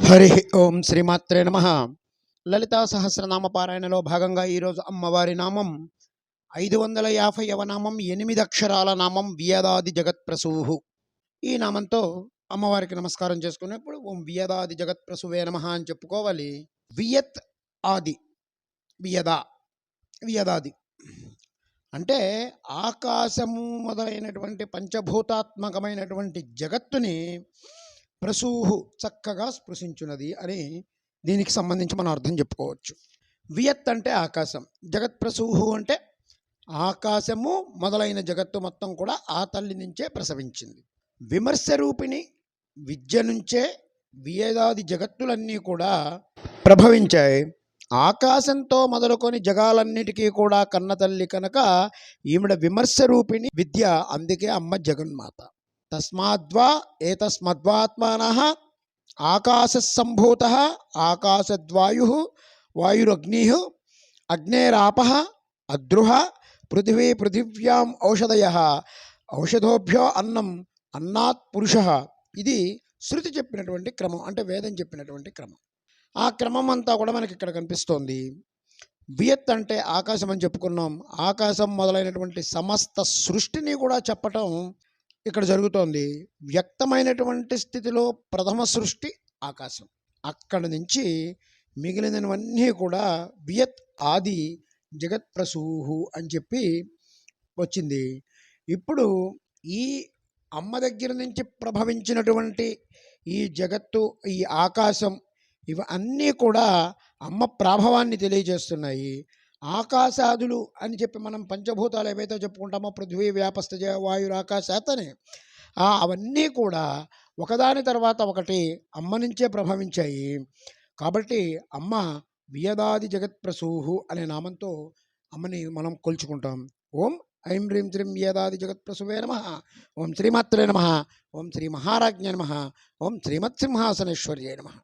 హరి ఓం శ్రీమాత్రే నమ. లలితా సహస్రనామ పారాయణలో భాగంగా ఈరోజు అమ్మవారి నామం 550వ నామం, 8 అక్షరాల నామం వియదాది జగత్ప్రసూః. ఈ నామంతో అమ్మవారికి నమస్కారం చేసుకునేప్పుడు ఓం వియదాది జగత్ప్రసూవే నమః అని చెప్పుకోవాలి. వియత్ ఆది, వియదా, వియదాది అంటే ఆకాశము మొదలైనటువంటి పంచభూతాత్మకమైనటువంటి జగత్తుని ప్రసూహు చక్కగా స్పృశించున్నది అని దీనికి సంబంధించి మనం అర్థం చెప్పుకోవచ్చు. వియత్ అంటే ఆకాశం, జగత్ ప్రసూహు అంటే ఆకాశము మొదలైన జగత్తు మొత్తం కూడా ఆ తల్లి నుంచే ప్రసవించింది. విమర్శ రూపిణి విద్య నుంచే వియదాది జగత్తులన్నీ కూడా ప్రభవించాయి. ఆకాశంతో మొదలుకొని జగాలన్నిటికీ కూడా కన్న తల్లి కనుక ఈవిడ విమర్శ రూపిణి విద్య, అందుకే అమ్మ జగన్మాత. తస్మాద్వా ఏతస్మద్వాత్మానః ఆకాశసంభూతః ఆకాశద్వాయుః వాయురగ్నిః అగ్నేరాపః అద్రుః పృథివీ పృథివ్యాం ఔషధయః ఔషధోభ్యో అన్నం అన్నాత్ పురుషః. ఇది శృతి చెప్పినటువంటి క్రమం, అంటే వేదం చెప్పినటువంటి క్రమం. ఆ క్రమం అంతా కూడా మనకి ఇక్కడ కనిపిస్తోంది. వియత్ అంటే ఆకాశం అని చెప్పుకున్నాం. ఆకాశం మొదలైనటువంటి సమస్త సృష్టిని కూడా చెప్పటం ఇక్కడ జరుగుతోంది. వ్యక్తమైనటువంటి స్థితిలో ప్రథమ సృష్టి ఆకాశం, అక్కడి నుంచి మిగిలినవన్నీ కూడా వియత్ ఆది జగత్ప్రసూహు అని చెప్పి వచ్చింది. ఇప్పుడు ఈ అమ్మ దగ్గర నుంచి ప్రభవించినటువంటి ఈ జగత్తు, ఈ ఆకాశం, ఇవన్నీ కూడా అమ్మ ప్రాభవాన్ని తెలియజేస్తున్నాయి. ఆకాశాదులు అని చెప్పి మనం పంచభూతాలు ఏవైతే చెప్పుకుంటామో పృథ్వీ వ్యాపస్థ వాయురు ఆకాశాతనే, అవన్నీ కూడా ఒకదాని తర్వాత ఒకటి అమ్మ నుంచే ప్రభవించాయి. కాబట్టి అమ్మ వియదాది జగత్ప్రసూహు అనే నామంతో అమ్మని మనం కొలుచుకుంటాం. ఓం ఐం హ్రీం శ్రీం వియదాది జగత్ప్రసూవే నమః. ఓం శ్రీమాత్రే నమః. ఓం శ్రీ మహారాజ్ఞే నమః. ఓం శ్రీమత్సింహాసనేశ్వర్యే నమః.